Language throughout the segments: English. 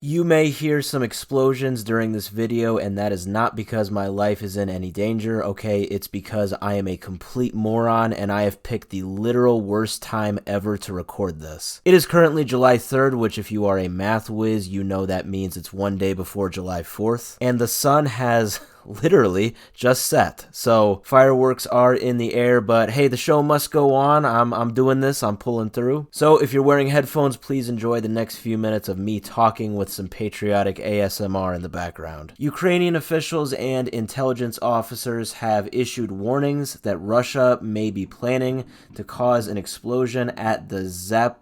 You may hear some explosions during this video, and that is not because my life is in any danger, okay? It's because I am a complete moron, and I have picked the literal worst time ever to record this. It is currently July 3rd, which if you are a math whiz, you know that means it's one day before July 4th, and the sun has literally just set. So fireworks are in the air, but hey, the show must go on. I'm doing this. I'm pulling through. So if you're wearing headphones, please enjoy the next few minutes of me talking with some patriotic ASMR in the background. Ukrainian officials and intelligence officers have issued warnings that Russia may be planning to cause an explosion at the Zaporizhia.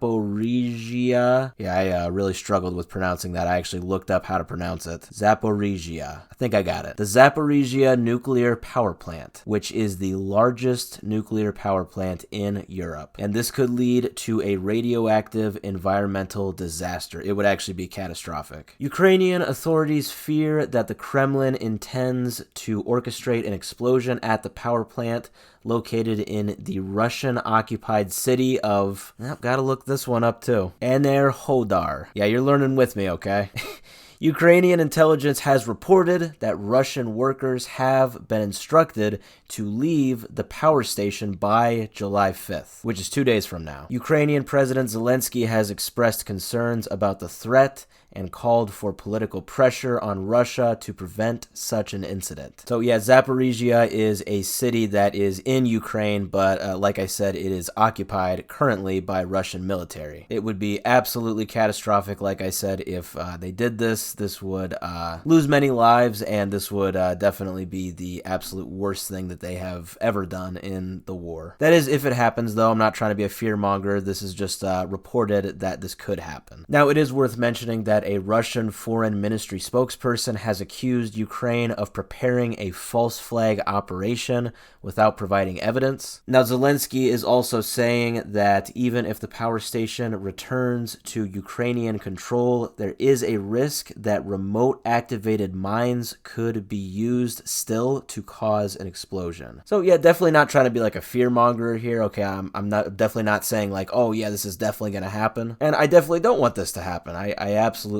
Yeah, I really struggled with pronouncing that. I actually looked up how to pronounce it. Zaporizhia. I think I got it. The Zaporizhia nuclear power plant, which is the largest nuclear power plant in Europe. And this could lead to a radioactive environmental disaster. It would actually be catastrophic. Ukrainian authorities fear that the Kremlin intends to orchestrate an explosion at the power plant located in the Russian-occupied city of, gotta look this one up too, Enerhodar. Yeah, you're learning with me, okay? Ukrainian intelligence has reported that Russian workers have been instructed to leave the power station by July 5th, which is 2 days from now. Ukrainian President Zelensky has expressed concerns about the threat and called for political pressure on Russia to prevent such an incident. So yeah, Zaporizhia is a city that is in Ukraine, but like I said, it is occupied currently by Russian military. It would be absolutely catastrophic, like I said, if they did this. This would lose many lives, and this would definitely be the absolute worst thing that they have ever done in the war. That is, if it happens, though. I'm not trying to be a fearmonger. This is just reported that this could happen. Now, it is worth mentioning that a Russian foreign ministry spokesperson has accused Ukraine of preparing a false flag operation without providing evidence. Now, Zelensky is also saying that even if the power station returns to Ukrainian control, there is a risk that remote activated mines could be used still to cause an explosion. So yeah, definitely not trying to be like a fearmonger here. Okay, I'm definitely not saying like, oh yeah, this is definitely going to happen. And I definitely don't want this to happen. I absolutely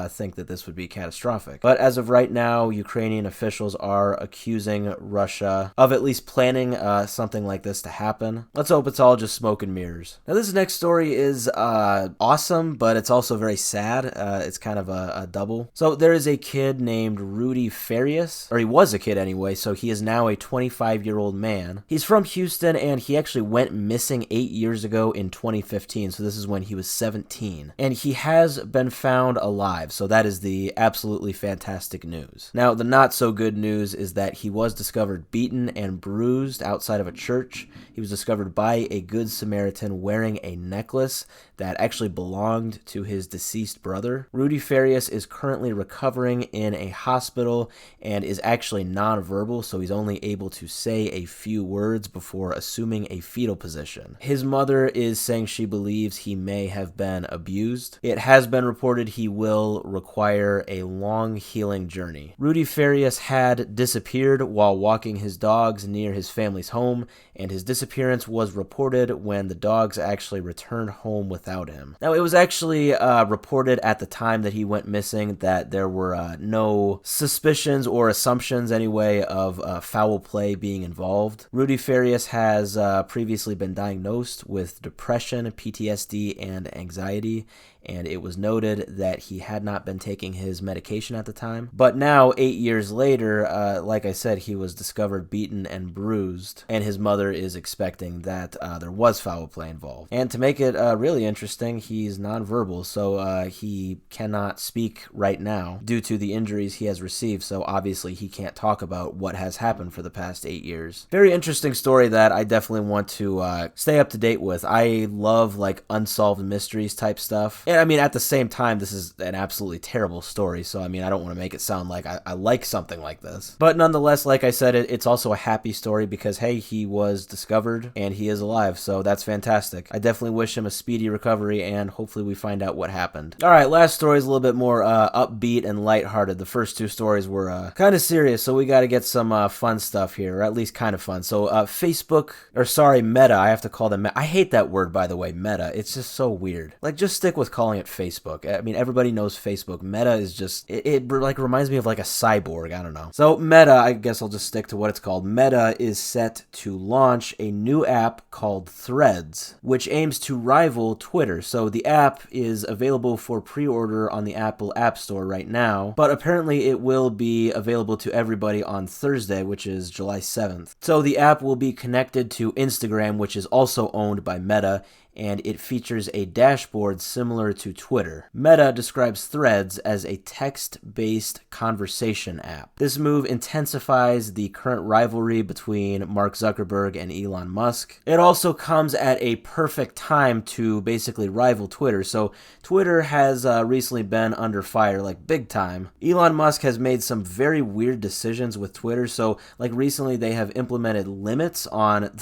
think that this would be catastrophic. But as of right now, Ukrainian officials are accusing Russia of at least planning something like this to happen. Let's hope it's all just smoke and mirrors. Now this next story is awesome, but it's also very sad. It's kind of a double. So there is a kid named Rudy Farias, or he was a kid anyway, so he is now a 25-year-old man. He's from Houston, and he actually went missing 8 years ago in 2015, so this is when he was 17. And he has been found alive, so that is the absolutely fantastic news. Now, the not so good news is that he was discovered beaten and bruised outside of a church. He was discovered by a Good Samaritan wearing a necklace that actually belonged to his deceased brother. Rudy Farias is currently recovering in a hospital and is actually nonverbal, so he's only able to say a few words before assuming a fetal position. His mother is saying she believes he may have been abused. It has been reported he will require a long healing journey. Rudy Farias had disappeared while walking his dogs near his family's home, and his disappearance was reported when the dogs actually returned home without him. Now, it was actually reported at the time that he went missing that there were no suspicions or assumptions anyway of foul play being involved. Rudy Farias has previously been diagnosed with depression, PTSD, and anxiety, and it was noted that he had not been taking his medication at the time. But now, 8 years later, like I said, he was discovered beaten and bruised, and his mother is expecting that there was foul play involved. And to make it really interesting, he's nonverbal, so he cannot speak right now due to the injuries he has received, so obviously he can't talk about what has happened for the past 8 years. Very interesting story that I definitely want to stay up to date with. I love like unsolved mysteries type stuff. And I mean, at the same time, this is an absolutely terrible story, so I mean, I don't want to make it sound like I like something like this. But nonetheless, like I said, it's also a happy story because, hey, he was discovered and he is alive, so that's fantastic. I definitely wish him a speedy recovery, and hopefully we find out what happened. All right, last story is a little bit more upbeat and lighthearted. The first two stories were kind of serious, so we got to get some fun stuff here, or at least kind of fun. So Meta, I have to call them Meta. I hate that word, by the way, Meta. It's just so weird. Like, just stick with calling calling it Facebook. I mean, everybody knows Facebook. Meta is just, it like reminds me of like a cyborg. I don't know. So Meta, I guess I'll just stick to what it's called. Meta is set to launch a new app called Threads, which aims to rival Twitter. So the app is available for pre-order on the Apple App Store right now, but apparently it will be available to everybody on Thursday, which is July 7th. So the app will be connected to Instagram, which is also owned by Meta, and it features a dashboard similar to Twitter. Meta describes Threads as a text-based conversation app. This move intensifies the current rivalry between Mark Zuckerberg and Elon Musk. It also comes at a perfect time to basically rival Twitter. So Twitter has recently been under fire, like big time. Elon Musk has made some very weird decisions with Twitter. So like recently they have implemented limits on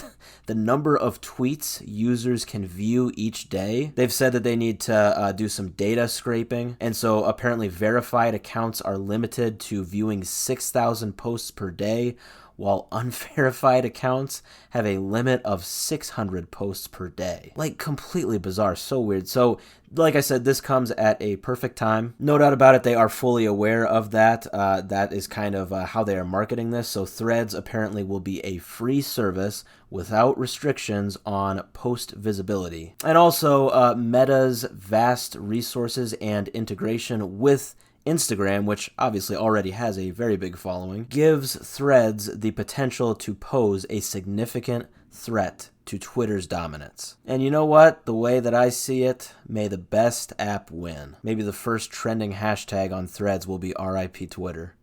the number of tweets users can view each day. They've said that they need to do some data scraping, and so apparently verified accounts are limited to viewing 6,000 posts per day, while unverified accounts have a limit of 600 posts per day. Like, completely bizarre, so weird. So, like I said, this comes at a perfect time. No doubt about it, they are fully aware of that. That is kind of how they are marketing this. So Threads apparently will be a free service without restrictions on post visibility. And also, Meta's vast resources and integration with Instagram, which obviously already has a very big following, gives Threads the potential to pose a significant threat to Twitter's dominance. And you know what? The way that I see it, may the best app win. Maybe the first trending hashtag on Threads will be RIP Twitter.